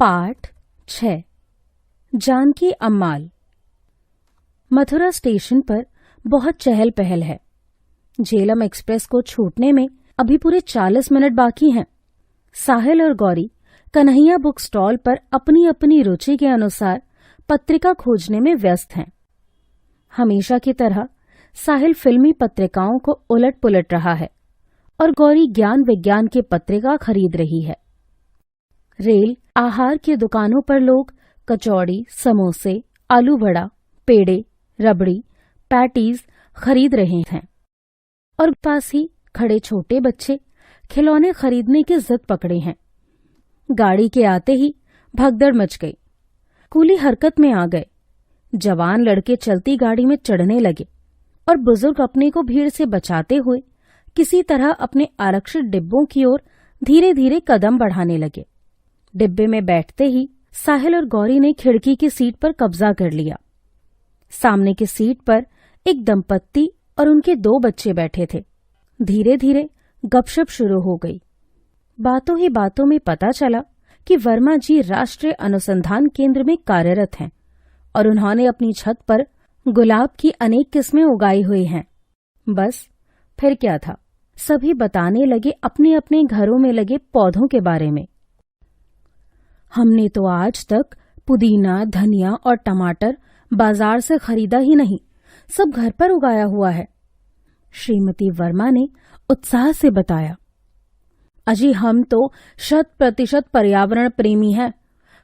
पाठ 6 जानकी अम्माल। मथुरा स्टेशन पर बहुत चहल पहल है। झेलम एक्सप्रेस को छूटने में अभी पूरे 40 मिनट बाकी हैं। साहिल और गौरी कन्हैया बुक स्टॉल पर अपनी अपनी रुचि के अनुसार पत्रिका खोजने में व्यस्त हैं। हमेशा की तरह साहिल फिल्मी पत्रिकाओं को उलट पुलट रहा है और गौरी ज्ञान विज्ञान की पत्रिका खरीद रही है। रेल आहार की दुकानों पर लोग कचौड़ी, समोसे, आलू वड़ा, पेड़े, रबड़ी, पैटीज खरीद रहे हैं और पास ही खड़े छोटे बच्चे खिलौने खरीदने की जिद पकड़े हैं। गाड़ी के आते ही भगदड़ मच गई। कूली हरकत में आ गए। जवान लड़के चलती गाड़ी में चढ़ने लगे और बुजुर्ग अपने को भीड़ से बचाते हुए किसी तरह अपने आरक्षित डिब्बों की ओर धीरे धीरे कदम बढ़ाने लगे। डिब्बे में बैठते ही साहिल और गौरी ने खिड़की की सीट पर कब्जा कर लिया। सामने की सीट पर एक दंपत्ति और उनके 2 बच्चे बैठे थे। धीरे धीरे गपशप शुरू हो गई। बातों ही बातों में पता चला कि वर्मा जी राष्ट्रीय अनुसंधान केंद्र में कार्यरत हैं और उन्होंने अपनी छत पर गुलाब की अनेक किस्में उगाई हुई हैं। बस फिर क्या था, सभी बताने लगे अपने अपने घरों में लगे पौधों के बारे में। हमने तो आज तक पुदीना, धनिया और टमाटर बाजार से खरीदा ही नहीं, सब घर पर उगाया हुआ है, श्रीमती वर्मा ने उत्साह से बताया। अजी हम तो 100% पर्यावरण प्रेमी हैं।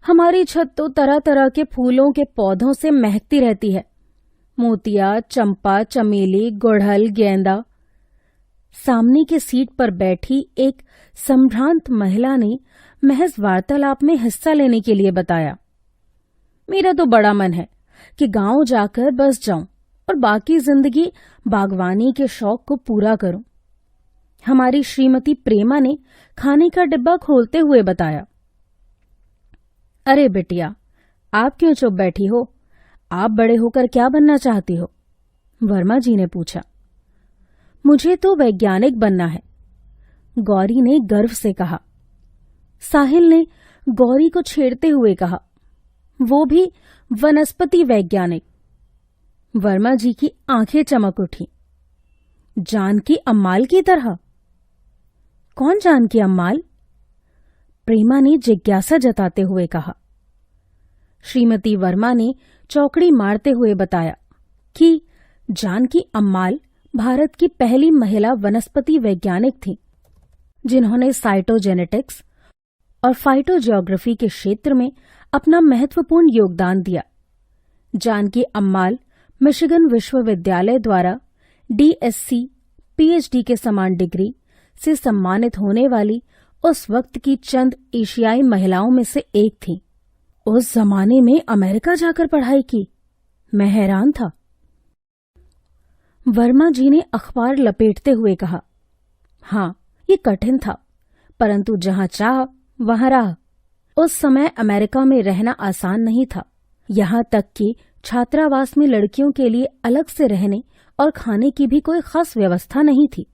हमारी छत तो तरह तरह के फूलों के पौधों से महकती रहती है। मोतिया, चंपा, चमेली, गुड़हल, गेंदा। सामने की सीट पर बैठी एक संभ्रांत महिला ने महज वार्तालाप में हिस्सा लेने के लिए बताया। मेरा तो बड़ा मन है कि गांव जाकर बस जाऊं और बाकी जिंदगी बागवानी के शौक को पूरा करूं। हमारी श्रीमती प्रेमा ने खाने का डिब्बा खोलते हुए बताया। अरे बिटिया, आप क्यों चुप बैठी हो? आप बड़े होकर क्या बनना चाहती हो? वर्मा जी ने पूछा। मुझे तो वैज्ञानिक बनना है, गौरी ने गर्व से कहा। साहिल ने गौरी को छेड़ते हुए कहा, वो भी वनस्पति वैज्ञानिक। वर्मा जी की आंखें चमक उठी। जानकी अम्माल की तरह? कौन जानकी अम्माल? प्रेमा ने जिज्ञासा जताते हुए कहा। श्रीमती वर्मा ने चौकड़ी मारते हुए बताया कि जानकी अम्माल भारत की पहली महिला वनस्पति वैज्ञानिक थी, जिन्होंने साइटोजेनेटिक्स और फाइटोजियोग्राफी के क्षेत्र में अपना महत्वपूर्ण योगदान दिया। जानकी अम्माल मिशिगन विश्वविद्यालय द्वारा DSc PhD के समान डिग्री से सम्मानित होने वाली उस वक्त की चंद एशियाई महिलाओं में से एक थी। उस जमाने में अमेरिका जाकर पढ़ाई की, मैं हैरान था। वर्मा जी ने अखबार लपेटते हुए कहा। हाँ, ये कठिन था, परंतु जहां चाह वहां राह। उस समय अमेरिका में रहना आसान नहीं था। यहाँ तक कि छात्रावास में लड़कियों के लिए अलग से रहने और खाने की भी कोई खास व्यवस्था नहीं थी।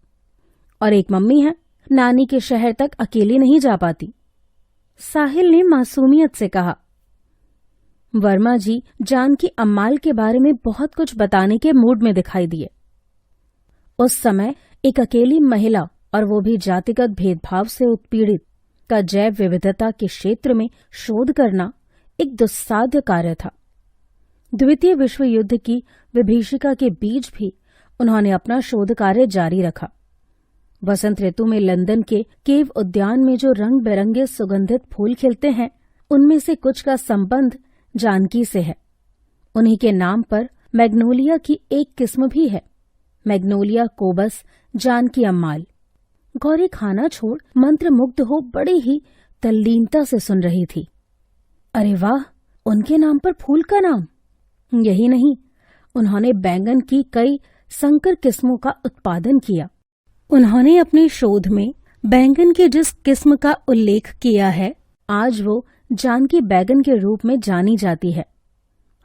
और एक मम्मी है, नानी के शहर तक अकेली नहीं जा पाती। साहिल ने मासूमियत से कहा। वर्मा जी जानकी अम्माल के बारे में बहुत कुछ बताने के मूड में दिखाई दिए। उस समय एक अकेली महिला, और वो भी जातिगत भेदभाव से उत्पीड़ित, का जैव विविधता के क्षेत्र में शोध करना एक दुस्साध्य कार्य था। द्वितीय विश्व युद्ध की विभीषिका के बीच भी उन्होंने अपना शोध कार्य जारी रखा। वसंत ऋतु में लंदन के केव उद्यान में जो रंग बिरंगे सुगंधित फूल खिलते हैं, उनमें से कुछ का संबंध जानकी से है। उन्हीं के नाम पर मैग्नोलिया की एक किस्म भी है, मैग्नोलिया कोबस जानकी अम्माल। गौरी खाना छोड़ मंत्रमुग्ध हो बड़ी ही तल्लीनता से सुन रही थी। अरे वाह, उनके नाम पर फूल का नाम! यही नहीं, उन्होंने बैंगन की कई संकर किस्मों का उत्पादन किया। उन्होंने अपने शोध में बैंगन की जिस किस्म का उल्लेख किया है, आज वो जानकी बैगन के रूप में जानी जाती है।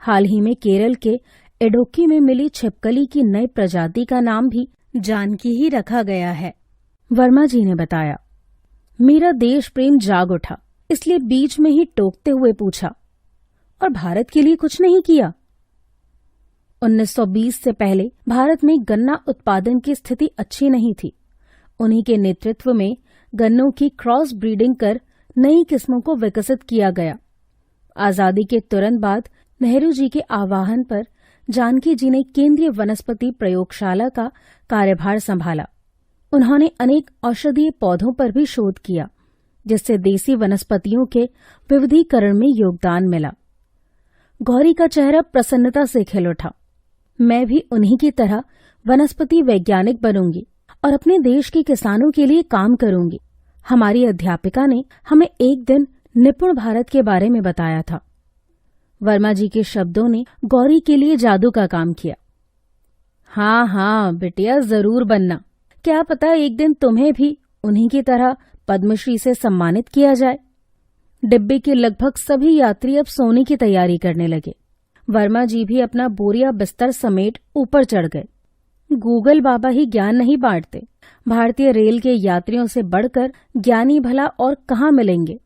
हाल ही में केरल के एडोकी में मिली छिपकली की नई प्रजाति का नाम भी जानकी ही रखा गया है, वर्मा जी ने बताया। मेरा देश प्रेम जाग उठा इसलिए बीच में ही टोकते हुए पूछा, और भारत के लिए कुछ नहीं किया? 1920 से पहले भारत में गन्ना उत्पादन की स्थिति अच्छी नहीं थी। उन्हीं के नेतृत्व में गन्नों की क्रॉस ब्रीडिंग कर नई किस्मों को विकसित किया गया। आजादी के तुरंत बाद नेहरू जी के आह्वान पर जानकी जी ने केंद्रीय वनस्पति प्रयोगशाला का कार्यभार संभाला। उन्होंने अनेक औषधीय पौधों पर भी शोध किया, जिससे देसी वनस्पतियों के विविधीकरण में योगदान मिला। गौरी का चेहरा प्रसन्नता से खिल उठा। मैं भी उन्हीं की तरह वनस्पति वैज्ञानिक बनूंगी और अपने देश के किसानों के लिए काम करूंगी। हमारी अध्यापिका ने हमें एक दिन निपुण भारत के बारे में बताया था। वर्मा जी के शब्दों ने गौरी के लिए जादू का काम किया। हाँ हाँ बिटिया, जरूर बनना। क्या पता एक दिन तुम्हें भी उन्हीं की तरह पद्मश्री से सम्मानित किया जाए। डिब्बे के लगभग सभी यात्री अब सोने की तैयारी करने लगे। वर्मा जी भी अपना बोरिया बिस्तर समेट ऊपर चढ़ गए। गूगल बाबा ही ज्ञान नहीं बांटते। भारतीय रेल के यात्रियों से बढ़कर ज्ञानी भला और कहाँ मिलेंगे।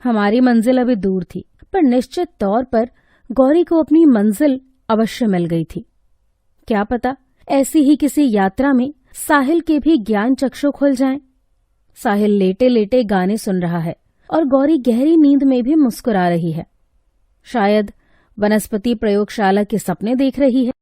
हमारी मंजिल अभी दूर थी, पर निश्चित तौर पर गौरी को अपनी मंजिल अवश्य मिल गई थी। क्या पता ऐसी ही किसी यात्रा में साहिल के भी ज्ञान चक्षु खुल जाएं। साहिल लेटे लेटे गाने सुन रहा है और गौरी गहरी नींद में भी मुस्कुरा रही है। शायद वनस्पति प्रयोगशाला के सपने देख रही है।